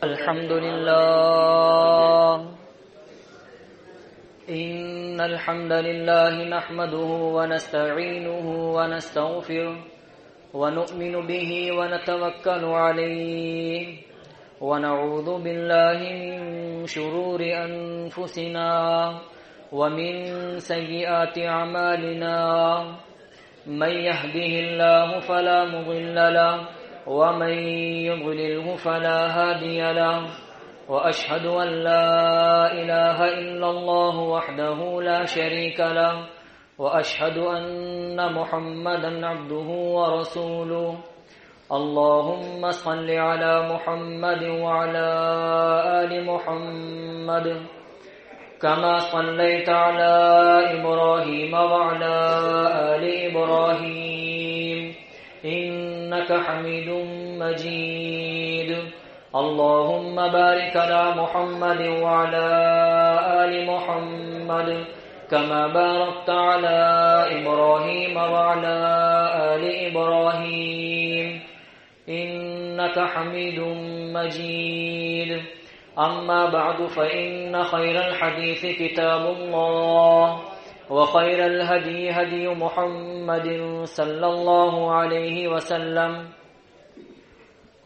الحمد لله إن الحمد لله نحمده ونستعينه ونستغفره ونؤمن به ونتوكل عليه ونعوذ بالله من شرور أنفسنا ومن سيئات أعمالنا من يهده الله فلا مضل له ومن يضلله فلا هادي له وأشهد أن لا إله إلا الله وحده لا شريك له وأشهد أن محمدا عبده ورسوله اللهم صل على محمد وعلى آل محمد كما صليت على إبراهيم وعلى آل إبراهيم إنك حميد مجيد اللهم بارك على محمد وعلى آل محمد كما باركت على إبراهيم وعلى آل إبراهيم إنك حميد مجيد أما بعد فإن خير الحديث كتاب الله وخير الهدي هدي محمد صلى الله عليه وسلم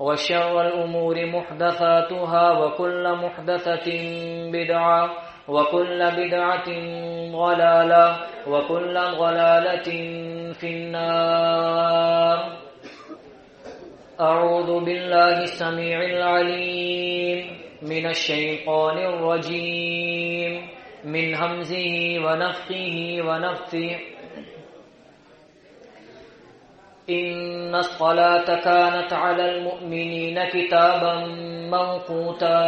وشر الأمور محدثاتها وكل محدثة بدعة وكل بدعة ضلالة وكل ضلالة في النار أعوذ بالله السميع العليم من الشيطان الرجيم من همزه ونفخه ونفثه إن الصلاة كانت على المؤمنين كتابا موقوتا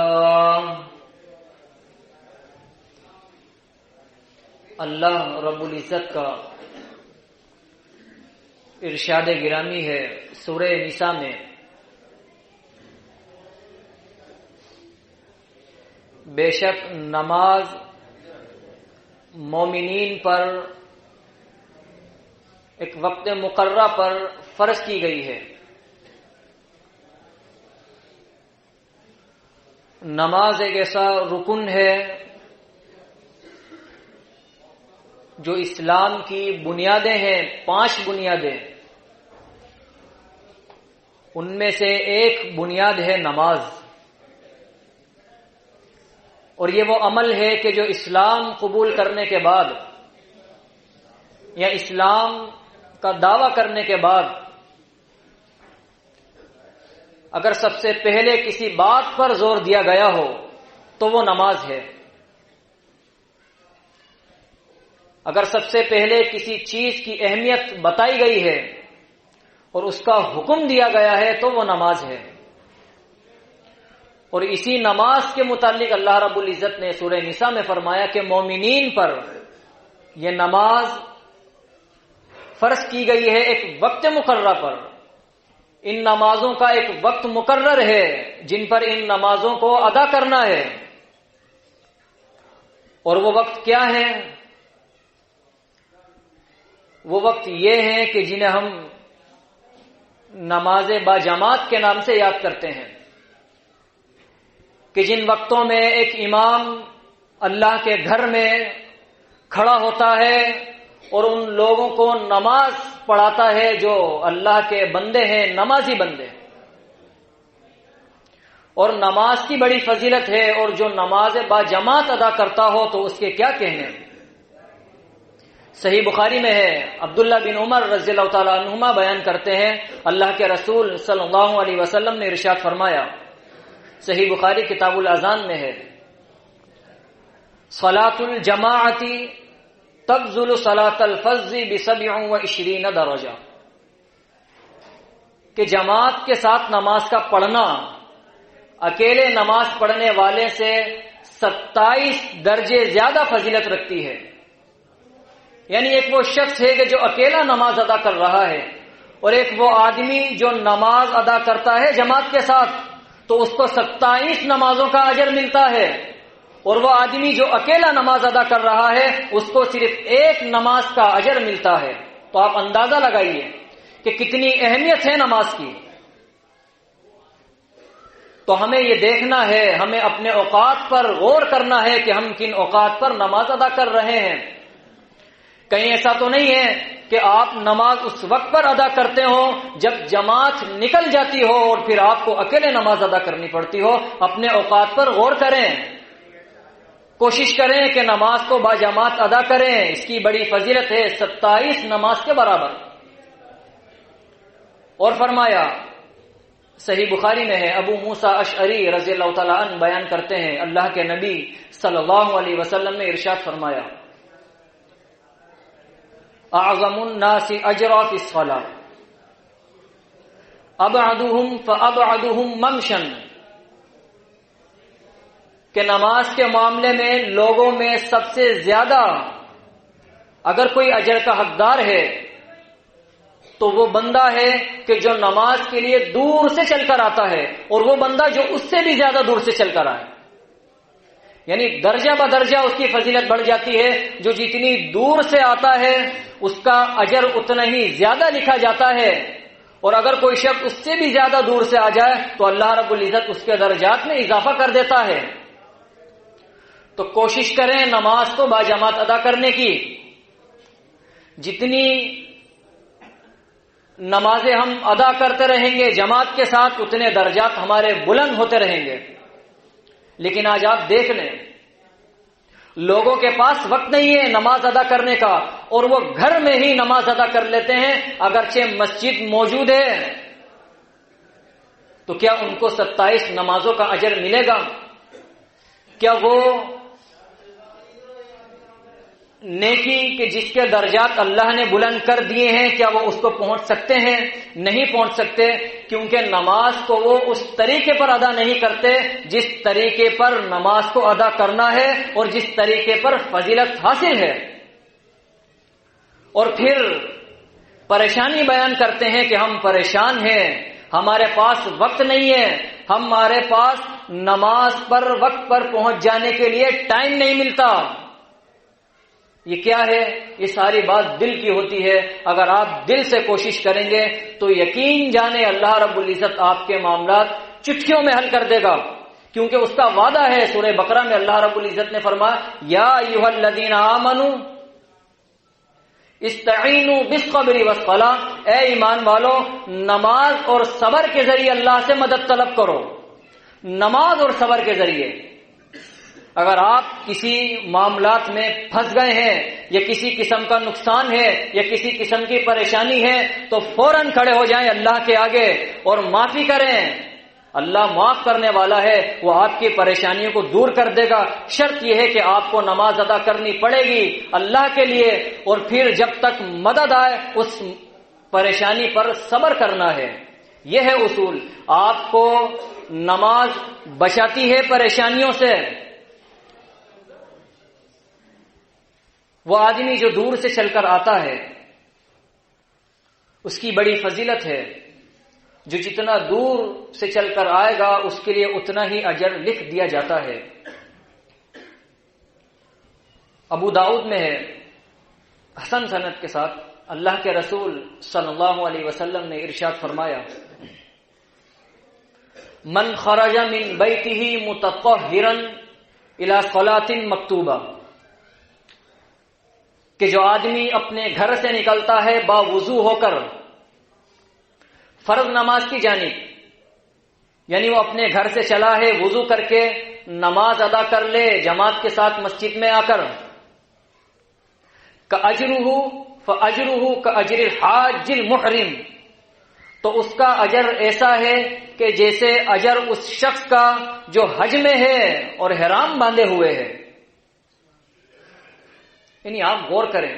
اللہ رب العزت کا ارشاد گرامی ہے سورہ نساء میں بے شک نماز مومنین پر ایک وقت مقررہ پر فرض کی گئی ہے۔ نماز ایک ایسا رکن ہے جو اسلام کی بنیادیں ہیں، 5 بنیادیں، ان میں سے ایک بنیاد ہے نماز، اور یہ وہ عمل ہے کہ جو اسلام قبول کرنے کے بعد یا اسلام کا دعویٰ کرنے کے بعد اگر سب سے پہلے کسی بات پر زور دیا گیا ہو تو وہ نماز ہے۔ اگر سب سے پہلے کسی چیز کی اہمیت بتائی گئی ہے اور اس کا حکم دیا گیا ہے تو وہ نماز ہے۔ اور اسی نماز کے متعلق اللہ رب العزت نے سورہ نساء میں فرمایا کہ مومنین پر یہ نماز فرض کی گئی ہے ایک وقت مقررہ پر۔ ان نمازوں کا ایک وقت مقرر ہے جن پر ان نمازوں کو ادا کرنا ہے، اور وہ وقت کیا ہے؟ وہ وقت یہ ہے کہ جنہیں ہم نماز با جماعت کے نام سے یاد کرتے ہیں، کہ جن وقتوں میں ایک امام اللہ کے گھر میں کھڑا ہوتا ہے اور ان لوگوں کو نماز پڑھاتا ہے جو اللہ کے بندے ہیں، نمازی بندے، اور نماز کی بڑی فضیلت ہے، اور جو نماز با جماعت ادا کرتا ہو تو اس کے کیا کہنے۔ صحیح بخاری میں ہے، عبداللہ بن عمر رضی اللہ تعالی عنہما بیان کرتے ہیں اللہ کے رسول صلی اللہ علیہ وسلم نے ارشاد فرمایا، صحیح بخاری کتاب الاذان میں ہے، صلاۃ الجماعت تبذل صلاۃ الفذ ب27 درجہ، کہ جماعت کے ساتھ نماز کا پڑھنا اکیلے نماز پڑھنے والے سے 27 درجے زیادہ فضیلت رکھتی ہے۔ یعنی ایک وہ شخص ہے کہ جو اکیلا نماز ادا کر رہا ہے، اور ایک وہ آدمی جو نماز ادا کرتا ہے جماعت کے ساتھ تو اس کو 27 نمازوں کا اجر ملتا ہے، اور وہ آدمی جو اکیلا نماز ادا کر رہا ہے اس کو صرف ایک نماز کا اجر ملتا ہے۔ تو آپ اندازہ لگائیے کہ کتنی اہمیت ہے نماز کی۔ تو ہمیں یہ دیکھنا ہے، ہمیں اپنے اوقات پر غور کرنا ہے کہ ہم کن اوقات پر نماز ادا کر رہے ہیں۔ کہیں ایسا تو نہیں ہے کہ آپ نماز اس وقت پر ادا کرتے ہو جب جماعت نکل جاتی ہو اور پھر آپ کو اکیلے نماز ادا کرنی پڑتی ہو۔ اپنے اوقات پر غور کریں، کوشش کریں کہ نماز کو باجماعت ادا کریں، اس کی بڑی فضیلت ہے 27 نماز کے برابر۔ اور فرمایا، صحیح بخاری میں ہے، ابو موسیٰ اشعری رضی اللہ تعالیٰ عنہ بیان کرتے ہیں، اللہ کے نبی صلی اللہ علیہ وسلم نے ارشاد فرمایا، اعظم الناس اجرا فی الصلاۃ ابعدهم فابعدهم ممشا، کہ نماز کے معاملے میں لوگوں میں سب سے زیادہ اگر کوئی اجر کا حقدار ہے تو وہ بندہ ہے کہ جو نماز کے لیے دور سے چل کر آتا ہے، اور وہ بندہ جو اس سے بھی زیادہ دور سے چل کر آئے، یعنی درجہ بدرجہ اس کی فضیلت بڑھ جاتی ہے۔ جو جتنی دور سے آتا ہے اس کا اجر اتنا ہی زیادہ لکھا جاتا ہے، اور اگر کوئی شخص اس سے بھی زیادہ دور سے آ جائے تو اللہ رب العزت اس کے درجات میں اضافہ کر دیتا ہے۔ تو کوشش کریں نماز کو باجماعت ادا کرنے کی۔ جتنی نمازیں ہم ادا کرتے رہیں گے جماعت کے ساتھ اتنے درجات ہمارے بلند ہوتے رہیں گے۔ لیکن آج آپ دیکھ لیں، لوگوں کے پاس وقت نہیں ہے نماز ادا کرنے کا، اور وہ گھر میں ہی نماز ادا کر لیتے ہیں، اگرچہ مسجد موجود ہے تو کیا ان کو 27 نمازوں کا اجر ملے گا؟ کیا وہ نیکی کہ جس کے درجات اللہ نے بلند کر دیے ہیں کیا وہ اس کو پہنچ سکتے ہیں؟ نہیں پہنچ سکتے، کیونکہ نماز کو وہ اس طریقے پر ادا نہیں کرتے جس طریقے پر نماز کو ادا کرنا ہے اور جس طریقے پر فضیلت حاصل ہے۔ اور پھر پریشانی بیان کرتے ہیں کہ ہم پریشان ہیں، ہمارے پاس وقت نہیں ہے، ہمارے پاس نماز پر وقت پر پہنچ جانے کے لیے ٹائم نہیں ملتا۔ یہ کیا ہے؟ یہ ساری بات دل کی ہوتی ہے۔ اگر آپ دل سے کوشش کریں گے تو یقین جانے اللہ رب العزت آپ کے معاملات چٹکیوں میں حل کر دے گا، کیونکہ اس کا وعدہ ہے۔ سورہ بقرہ میں اللہ رب العزت نے فرمایا، یا ایھا الذین آمنوا استعینوا بالصبر والصلاۃ، اے ایمان والو نماز اور صبر کے ذریعے اللہ سے مدد طلب کرو۔ نماز اور صبر کے ذریعے اگر آپ کسی معاملات میں پھنس گئے ہیں یا کسی قسم کا نقصان ہے یا کسی قسم کی پریشانی ہے تو فوراً کھڑے ہو جائیں اللہ کے آگے اور معافی کریں۔ اللہ معاف کرنے والا ہے، وہ آپ کی پریشانیوں کو دور کر دے گا۔ شرط یہ ہے کہ آپ کو نماز ادا کرنی پڑے گی اللہ کے لیے، اور پھر جب تک مدد آئے اس پریشانی پر صبر کرنا ہے۔ یہ ہے اصول۔ آپ کو نماز بچاتی ہے پریشانیوں سے۔ وہ آدمی جو دور سے چل کر آتا ہے اس کی بڑی فضیلت ہے، جو جتنا دور سے چل کر آئے گا اس کے لیے اتنا ہی اجر لکھ دیا جاتا ہے۔ ابو داؤد میں ہے حسن سند کے ساتھ، اللہ کے رسول صلی اللہ علیہ وسلم نے ارشاد فرمایا، من خرج من بیتہ متطہرا الی صلاۃ مکتوبہ، کہ جو آدمی اپنے گھر سے نکلتا ہے باوضو ہو کر فرض نماز کی جانب، یعنی وہ اپنے گھر سے چلا ہے وضو کر کے نماز ادا کر لے جماعت کے ساتھ مسجد میں آ کر، کأجرہ فأجرہ کأجر الحاج المحرم، تو اس کا اجر ایسا ہے کہ جیسے اجر اس شخص کا جو حج میں ہے اور احرام باندھے ہوئے ہے۔ یعنی آپ غور کریں،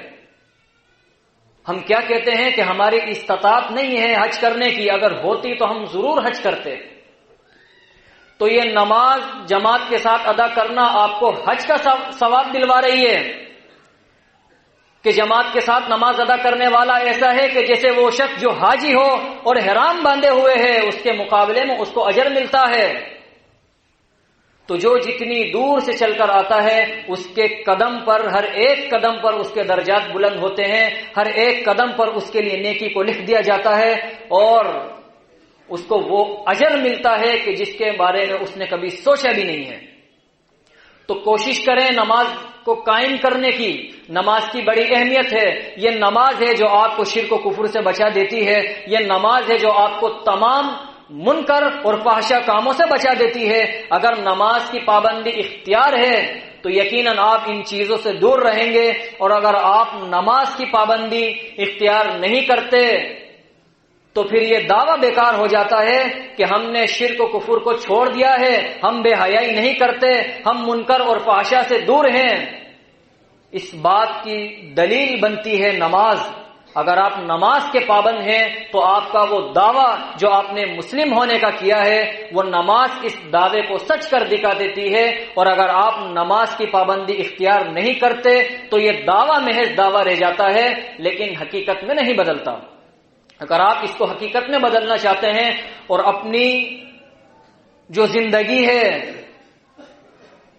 ہم کیا کہتے ہیں کہ ہماری استطاعت نہیں ہے حج کرنے کی، اگر ہوتی تو ہم ضرور حج کرتے۔ تو یہ نماز جماعت کے ساتھ ادا کرنا آپ کو حج کا ثواب دلوا رہی ہے کہ جماعت کے ساتھ نماز ادا کرنے والا ایسا ہے کہ جیسے وہ شخص جو حاجی ہو اور احرام باندھے ہوئے ہے، اس کے مقابلے میں اس کو اجر ملتا ہے۔ تو جو جتنی دور سے چل کر آتا ہے اس کے قدم پر، ہر ایک قدم پر اس کے درجات بلند ہوتے ہیں، ہر ایک قدم پر اس کے لیے نیکی کو لکھ دیا جاتا ہے، اور اس کو وہ اجر ملتا ہے کہ جس کے بارے میں اس نے کبھی سوچا بھی نہیں ہے۔ تو کوشش کریں نماز کو قائم کرنے کی۔ نماز کی بڑی اہمیت ہے۔ یہ نماز ہے جو آپ کو شرک و کفر سے بچا دیتی ہے۔ یہ نماز ہے جو آپ کو تمام منکر اور فحشا کاموں سے بچا دیتی ہے۔ اگر نماز کی پابندی اختیار ہے تو یقیناً آپ ان چیزوں سے دور رہیں گے، اور اگر آپ نماز کی پابندی اختیار نہیں کرتے تو پھر یہ دعویٰ بیکار ہو جاتا ہے کہ ہم نے شرک و کفر کو چھوڑ دیا ہے، ہم بے حیائی نہیں کرتے، ہم منکر اور فحشا سے دور ہیں۔ اس بات کی دلیل بنتی ہے نماز۔ اگر آپ نماز کے پابند ہیں تو آپ کا وہ دعویٰ جو آپ نے مسلم ہونے کا کیا ہے، وہ نماز اس دعوے کو سچ کر دکھا دیتی ہے۔ اور اگر آپ نماز کی پابندی اختیار نہیں کرتے تو یہ دعویٰ محض دعویٰ رہ جاتا ہے، لیکن حقیقت میں نہیں بدلتا۔ اگر آپ اس کو حقیقت میں بدلنا چاہتے ہیں اور اپنی جو زندگی ہے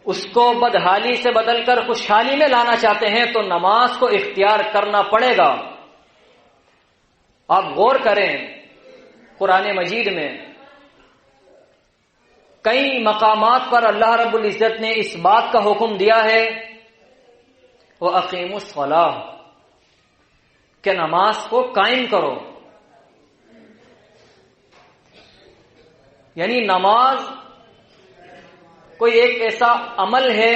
اس کو بدحالی سے بدل کر خوشحالی میں لانا چاہتے ہیں تو نماز کو اختیار کرنا پڑے گا۔ آپ غور کریں، قرآن مجید میں کئی مقامات پر اللہ رب العزت نے اس بات کا حکم دیا ہے وَأَقِيمُوا الصَّلَاةَ، کہ نماز کو قائم کرو۔ یعنی نماز کوئی ایک ایسا عمل ہے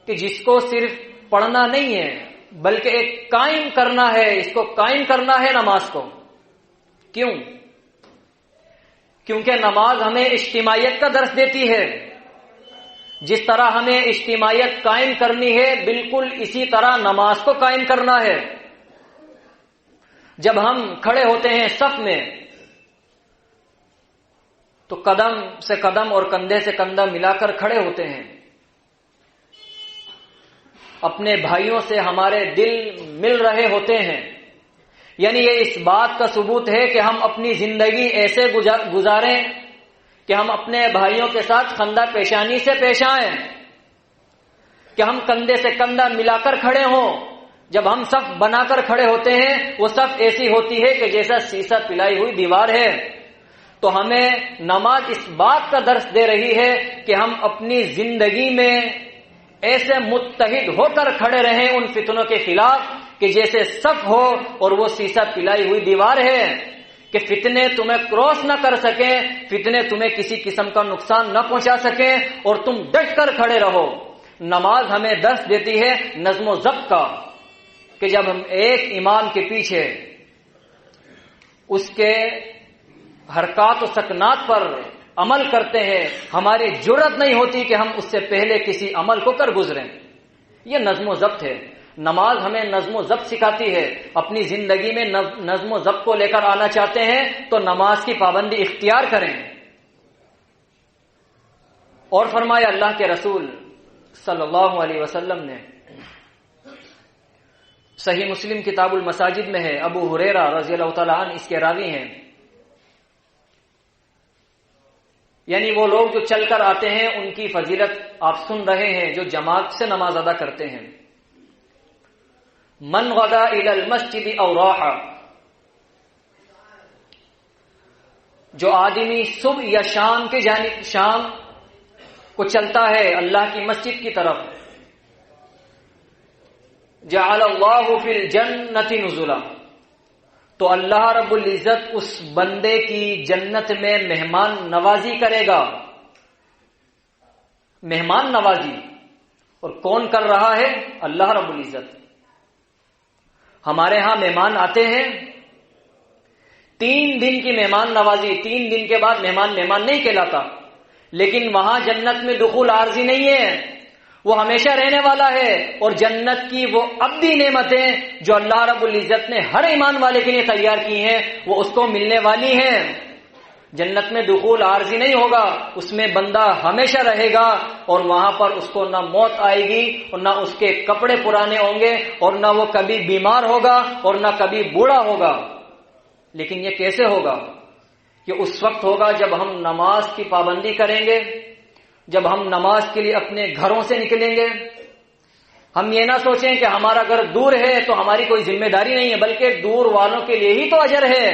کہ جس کو صرف پڑھنا نہیں ہے بلکہ ایک قائم کرنا ہے، اس کو قائم کرنا ہے نماز کو۔ کیوں؟ کیونکہ نماز ہمیں اجتماعیت کا درس دیتی ہے۔ جس طرح ہمیں اجتماعیت قائم کرنی ہے بالکل اسی طرح نماز کو قائم کرنا ہے۔ جب ہم کھڑے ہوتے ہیں صف میں تو قدم سے قدم اور کندھے سے کندھا ملا کر کھڑے ہوتے ہیں۔ اپنے بھائیوں سے ہمارے دل مل رہے ہوتے ہیں۔ یعنی یہ اس بات کا ثبوت ہے کہ ہم اپنی زندگی ایسے گزاریں کہ ہم اپنے بھائیوں کے ساتھ خندہ پیشانی سے پیش آئیں، کہ ہم کندھے سے کندھا ملا کر کھڑے ہوں۔ جب ہم صف بنا کر کھڑے ہوتے ہیں وہ صف ایسی ہوتی ہے کہ جیسا سیسا پلائی ہوئی دیوار ہے۔ تو ہمیں نماز اس بات کا درس دے رہی ہے کہ ہم اپنی زندگی میں ایسے متحد ہو کر کھڑے رہیں ان فتنوں کے خلاف کہ جیسے صف ہو اور وہ سیسا پلائی ہوئی دیوار ہے، کہ فتنے تمہیں کراس نہ کر سکیں، فتنے تمہیں کسی قسم کا نقصان نہ پہنچا سکیں، اور تم ڈٹ کر کھڑے رہو۔ نماز ہمیں درس دیتی ہے نظم و ضبط کا، کہ جب ہم ایک امام کے پیچھے اس کے حرکات و سکنات پر عمل کرتے ہیں، ہماری جرأت نہیں ہوتی کہ ہم اس سے پہلے کسی عمل کو کر گزریں۔ یہ نظم و ضبط ہے۔ نماز ہمیں نظم و ضبط سکھاتی ہے۔ اپنی زندگی میں نظم و ضبط کو لے کر آنا چاہتے ہیں تو نماز کی پابندی اختیار کریں۔ اور فرمایا اللہ کے رسول صلی اللہ علیہ وسلم نے، صحیح مسلم کتاب المساجد میں ہے، ابو ہریرہ رضی اللہ تعالیٰ عنہ اس کے راوی ہیں، یعنی وہ لوگ جو چل کر آتے ہیں ان کی فضیلت آپ سن رہے ہیں، جو جماعت سے نماز ادا کرتے ہیں۔ من غدا الی المسجد او راح، جو آدمی صبح یا شام کی جانب شام کو چلتا ہے اللہ کی مسجد کی طرف، جعل اللہ فی الجنۃ نزلا، تو اللہ رب العزت اس بندے کی جنت میں مہمان نوازی کرے گا۔ مہمان نوازی، اور کون کر رہا ہے؟ اللہ رب العزت۔ ہمارے ہاں مہمان آتے ہیں، 3 دن کی مہمان نوازی، 3 دن کے بعد مہمان نہیں کہلاتا، لیکن وہاں جنت میں دخول عارضی نہیں ہے، وہ ہمیشہ رہنے والا ہے۔ اور جنت کی وہ ابدی نعمتیں جو اللہ رب العزت نے ہر ایمان والے کے لیے تیار کی ہیں وہ اس کو ملنے والی ہیں۔ جنت میں دخول عارضی نہیں ہوگا، اس میں بندہ ہمیشہ رہے گا، اور وہاں پر اس کو نہ موت آئے گی اور نہ اس کے کپڑے پرانے ہوں گے، اور نہ وہ کبھی بیمار ہوگا اور نہ کبھی بوڑھا ہوگا۔ لیکن یہ کیسے ہوگا؟ یہ اس وقت ہوگا جب ہم نماز کی پابندی کریں گے، جب ہم نماز کے لیے اپنے گھروں سے نکلیں گے۔ ہم یہ نہ سوچیں کہ ہمارا گھر دور ہے تو ہماری کوئی ذمہ داری نہیں ہے، بلکہ دور والوں کے لیے ہی تو اجر ہے۔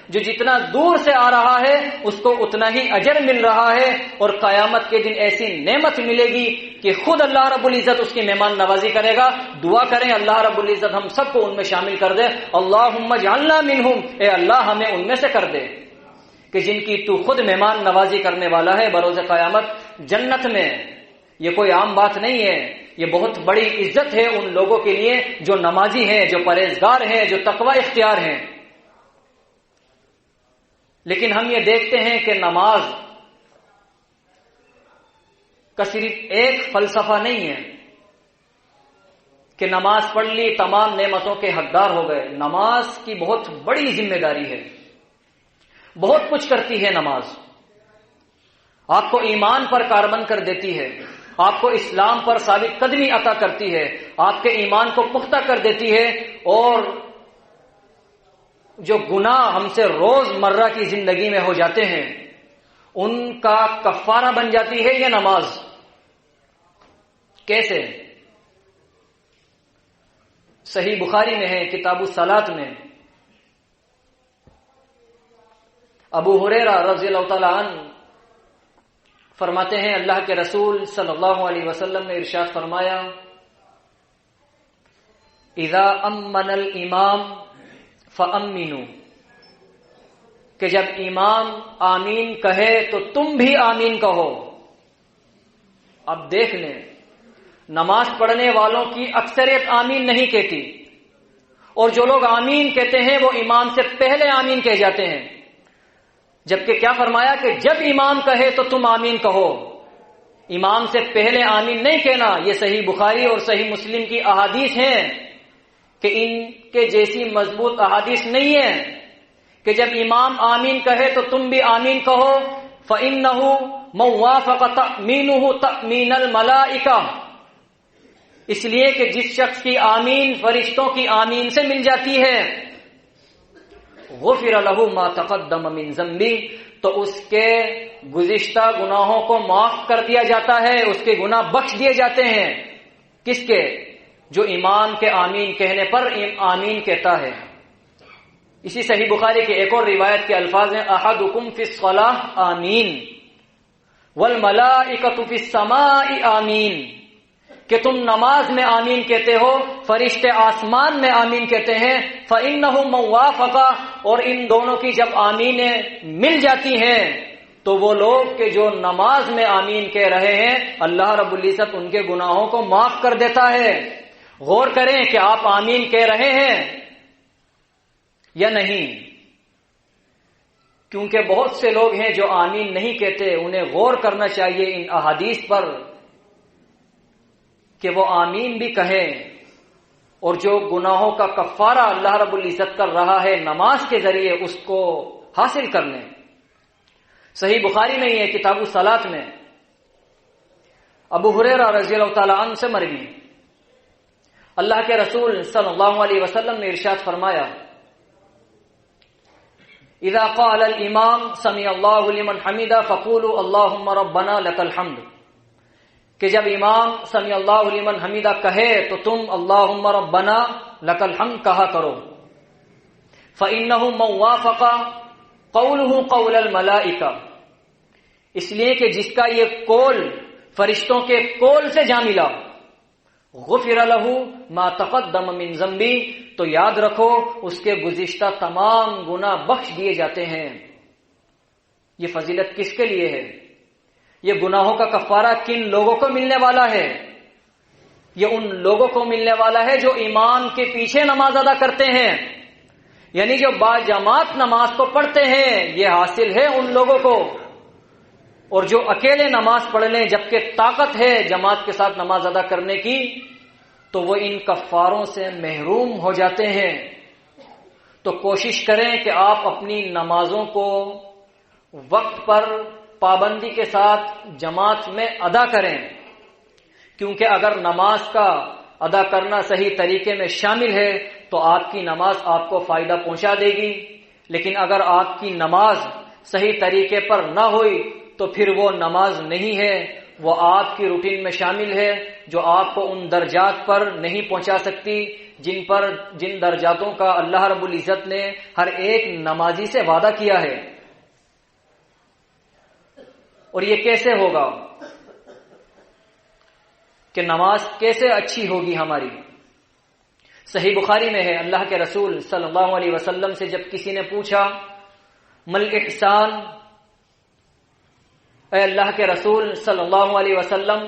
جو جتنا دور سے آ رہا ہے اس کو اتنا ہی اجر مل رہا ہے، اور قیامت کے دن ایسی نعمت ملے گی کہ خود اللہ رب العزت اس کی مہمان نوازی کرے گا۔ دعا کریں اللہ رب العزت ہم سب کو ان میں شامل کر دے۔ اللہم اجعلنا منہم، اے اللہ ہمیں ان میں سے کر دے کہ جن کی تو خود مہمان نوازی کرنے والا ہے بروز قیامت جنت میں۔ یہ کوئی عام بات نہیں ہے، یہ بہت بڑی عزت ہے ان لوگوں کے لیے جو نمازی ہیں، جو پرہیزگار ہیں، جو تقوی اختیار ہیں۔ لیکن ہم یہ دیکھتے ہیں کہ نماز کا صرف ایک فلسفہ نہیں ہے کہ نماز پڑھ لی تمام نعمتوں کے حقدار ہو گئے۔ نماز کی بہت بڑی ذمہ داری ہے، بہت کچھ کرتی ہے نماز۔ آپ کو ایمان پر کاربند کر دیتی ہے، آپ کو اسلام پر ثابت قدمی عطا کرتی ہے، آپ کے ایمان کو پختہ کر دیتی ہے، اور جو گناہ ہم سے روز مرہ کی زندگی میں ہو جاتے ہیں ان کا کفارہ بن جاتی ہے یہ نماز۔ کیسے؟ صحیح بخاری میں ہے کتاب الصلاۃ میں، ابو ہریرہ رضی اللہ تعالی عنہ فرماتے ہیں اللہ کے رسول صلی اللہ علیہ وسلم نے ارشاد فرمایا، اذا امن الامام فامنوا، کہ جب امام آمین کہے تو تم بھی آمین کہو۔ اب دیکھ لیں، نماز پڑھنے والوں کی اکثریت آمین نہیں کہتی، اور جو لوگ آمین کہتے ہیں وہ امام سے پہلے آمین کہہ جاتے ہیں، جبکہ کیا فرمایا کہ جب امام کہے تو تم آمین کہو، امام سے پہلے آمین نہیں کہنا۔ یہ صحیح بخاری اور صحیح مسلم کی احادیث ہیں کہ ان کے جیسی مضبوط احادیث نہیں ہے کہ جب امام آمین کہے تو تم بھی آمین کہو۔ فَإِنَّهُ مَنْ وَافَقَ تَأْمِينُهُ تَأْمِينَ الْمَلَائِكَةِ، اس لیے کہ جس شخص کی آمین فرشتوں کی آمین سے مل جاتی ہے، غفر له ما تقدم من ذنبی، تو اس کے گزشتہ گناہوں کو معاف کر دیا جاتا ہے، اس کے گناہ بخش دیے جاتے ہیں۔ کس کے؟ جو امام کے آمین کہنے پر آمین کہتا ہے۔ اسی صحیح بخاری کے ایک اور روایت کے الفاظ ہیں، احدکم فی الصلاۃ آمین والملائکۃ فی السماء آمین، کہ تم نماز میں آمین کہتے ہو، فرشتے آسمان میں آمین کہتے ہیں۔ فَإِنَّهُ مَنْ وَافَقَ، اور ان دونوں کی جب آمینیں مل جاتی ہیں تو وہ لوگ کہ جو نماز میں آمین کہہ رہے ہیں اللہ رب العزت ان کے گناہوں کو معاف کر دیتا ہے۔ غور کریں کہ آپ آمین کہہ رہے ہیں یا نہیں، کیونکہ بہت سے لوگ ہیں جو آمین نہیں کہتے، انہیں غور کرنا چاہیے ان احادیث پر کہ وہ آمین بھی کہیں، اور جو گناہوں کا کفارہ اللہ رب العزت کر رہا ہے نماز کے ذریعے اس کو حاصل کر لیں۔ صحیح بخاری میں یہ کتاب الصلاۃ میں ابو ہریرہ رضی اللہ تعالی عنہ سے مروی اللہ کے رسول صلی اللہ علیہ وسلم نے ارشاد فرمایا، اذا قال الامام سمع اللہ لمن حمدہ فقولوا اللہم ربنا لک الحمد، کہ جب امام سمع اللہ لمن حمیدہ کہے تو تم اللہم ربنا لک الحمد کہا کرو۔ فَإِنَّهُ مَنْ وَافَقَ قَوْلُهُ قَوْلَ الْمَلَائِكَةِ، اس لیے کہ جس کا یہ قول فرشتوں کے قول سے جا ملا، غفر له ما تقدم من ذنبی، تو یاد رکھو اس کے گزشتہ تمام گناہ بخش دیے جاتے ہیں۔ یہ فضیلت کس کے لیے ہے؟ یہ گناہوں کا کفارہ کن لوگوں کو ملنے والا ہے؟ یہ ان لوگوں کو ملنے والا ہے جو امام کے پیچھے نماز ادا کرتے ہیں، یعنی جو با جماعت نماز کو پڑھتے ہیں، یہ حاصل ہے ان لوگوں کو۔ اور جو اکیلے نماز پڑھ لیں جبکہ طاقت ہے جماعت کے ساتھ نماز ادا کرنے کی، تو وہ ان کفاروں سے محروم ہو جاتے ہیں۔ تو کوشش کریں کہ آپ اپنی نمازوں کو وقت پر پابندی کے ساتھ جماعت میں ادا کریں، کیونکہ اگر نماز کا ادا کرنا صحیح طریقے میں شامل ہے تو آپ کی نماز آپ کو فائدہ پہنچا دے گی، لیکن اگر آپ کی نماز صحیح طریقے پر نہ ہوئی تو پھر وہ نماز نہیں ہے، وہ آپ کی روٹین میں شامل ہے جو آپ کو ان درجات پر نہیں پہنچا سکتی جن درجاتوں کا اللہ رب العزت نے ہر ایک نمازی سے وعدہ کیا ہے۔ اور یہ کیسے ہوگا کہ نماز کیسے اچھی ہوگی ہماری؟ صحیح بخاری میں ہے، اللہ کے رسول صلی اللہ علیہ وسلم سے جب کسی نے پوچھا مل احسان، اے اللہ کے رسول صلی اللہ علیہ وسلم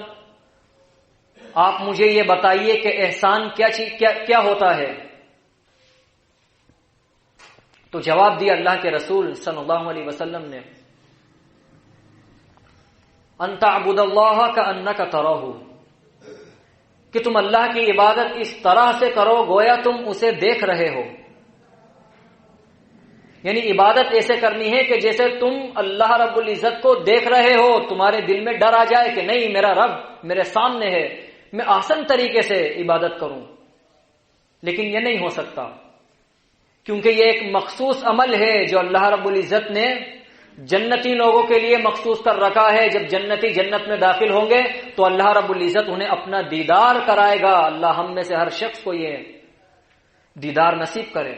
آپ مجھے یہ بتائیے کہ احسان کیا ہوتا ہے؟ تو جواب دیا اللہ کے رسول صلی اللہ علیہ وسلم نے، ان تعبد اللہ کأنک تراہ، کہ تم اللہ کی عبادت اس طرح سے کرو گویا تم اسے دیکھ رہے ہو۔ یعنی عبادت ایسے کرنی ہے کہ جیسے تم اللہ رب العزت کو دیکھ رہے ہو، تمہارے دل میں ڈر آ جائے کہ نہیں میرا رب میرے سامنے ہے، میں آسان طریقے سے عبادت کروں۔ لیکن یہ نہیں ہو سکتا، کیونکہ یہ ایک مخصوص عمل ہے جو اللہ رب العزت نے جنتی لوگوں کے لیے مخصوص کر رکھا ہے۔ جب جنتی جنت میں داخل ہوں گے تو اللہ رب العزت انہیں اپنا دیدار کرائے گا۔ اللہ ہم میں سے ہر شخص کو یہ دیدار نصیب کرے۔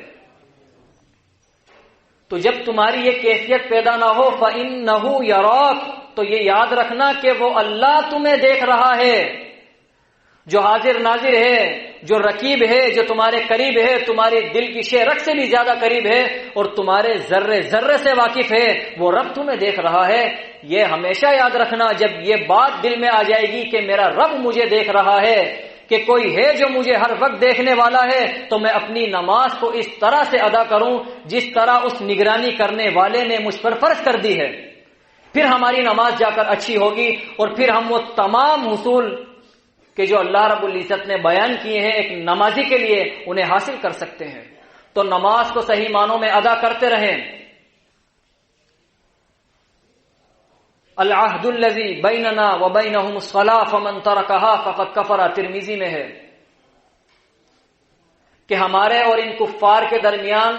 تو جب تمہاری یہ کیفیت پیدا نہ ہو فَإِنَّهُ يَرَاكَ، تو یہ یاد رکھنا کہ وہ اللہ تمہیں دیکھ رہا ہے، جو حاضر ناظر ہے، جو رقیب ہے، جو تمہارے قریب ہے، تمہاری دل کی شعرک سے بھی زیادہ قریب ہے اور تمہارے ذرے ذرے سے واقف ہے، وہ رب تمہیں دیکھ رہا ہے۔ یہ ہمیشہ یاد رکھنا، جب یہ بات دل میں آ جائے گی کہ میرا رب مجھے دیکھ رہا ہے، کہ کوئی ہے جو مجھے ہر وقت دیکھنے والا ہے، تو میں اپنی نماز کو اس طرح سے ادا کروں جس طرح اس نگرانی کرنے والے نے مجھ پر فرض کر دی ہے۔ پھر ہماری نماز جا کر اچھی ہوگی اور پھر ہم وہ تمام حصول کہ جو اللہ رب العزت نے بیان کیے ہیں ایک نمازی کے لیے انہیں حاصل کر سکتے ہیں۔ تو نماز کو صحیح معنوں میں ادا کرتے رہیں۔ العہد الذی بیننا وبینہم الصلاۃ فمن ترکہا فقد کفر، ترمذی میں ہے کہ ہمارے اور ان کفار کے درمیان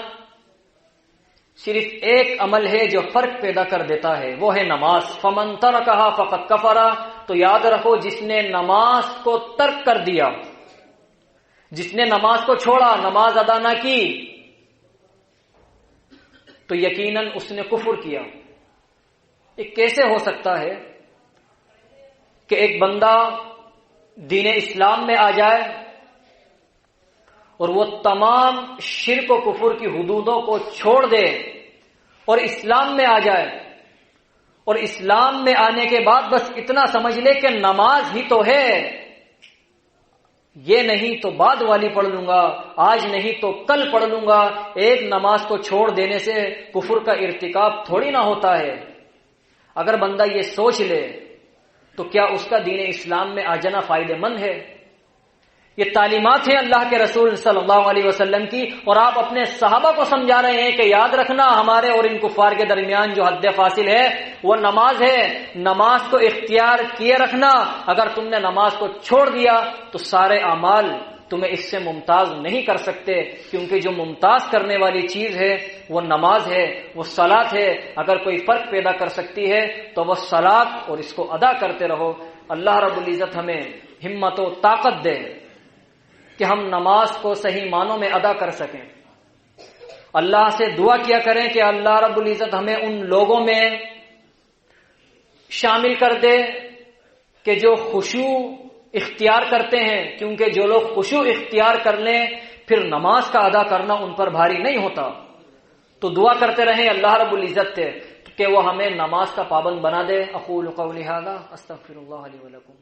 صرف ایک عمل ہے جو فرق پیدا کر دیتا ہے، وہ ہے نماز۔ فمن ترکہا فقد کفر، تو یاد رکھو جس نے نماز کو ترک کر دیا، جس نے نماز کو چھوڑا، نماز ادا نہ کی، تو یقیناً اس نے کفر کیا۔ یہ کیسے ہو سکتا ہے کہ ایک بندہ دین اسلام میں آ جائے اور وہ تمام شرک و کفر کی حدودوں کو چھوڑ دے اور اسلام میں آ جائے، اور اسلام میں آنے کے بعد بس اتنا سمجھ لے کہ نماز ہی تو ہے، یہ نہیں تو بعد والی پڑھ لوں گا، آج نہیں تو کل پڑھ لوں گا۔ ایک نماز کو چھوڑ دینے سے کفر کا ارتکاب تھوڑی نہ ہوتا ہے۔ اگر بندہ یہ سوچ لے تو کیا اس کا دین اسلام میں آ جانا فائدہ مند ہے؟ یہ تعلیمات ہیں اللہ کے رسول صلی اللہ علیہ وسلم کی، اور آپ اپنے صحابہ کو سمجھا رہے ہیں کہ یاد رکھنا ہمارے اور ان کفار کے درمیان جو حد فاصل ہے وہ نماز ہے۔ نماز کو اختیار کیے رکھنا، اگر تم نے نماز کو چھوڑ دیا تو سارے اعمال تمہیں اس سے ممتاز نہیں کر سکتے، کیونکہ جو ممتاز کرنے والی چیز ہے وہ نماز ہے، وہ صلاۃ ہے۔ اگر کوئی فرق پیدا کر سکتی ہے تو وہ صلاۃ، اور اس کو ادا کرتے رہو۔ اللہ رب العزت ہمیں ہمت و طاقت دے کہ ہم نماز کو صحیح معنوں میں ادا کر سکیں۔ اللہ سے دعا کیا کریں کہ اللہ رب العزت ہمیں ان لوگوں میں شامل کر دے کہ جو خشوع اختیار کرتے ہیں، کیونکہ جو لوگ خشوع اختیار کر لیں پھر نماز کا ادا کرنا ان پر بھاری نہیں ہوتا۔ تو دعا کرتے رہیں اللہ رب العزت سے کہ وہ ہمیں نماز کا پابند بنا دے۔ اقول قولی ھذا استغفر اللہ لی ولکم۔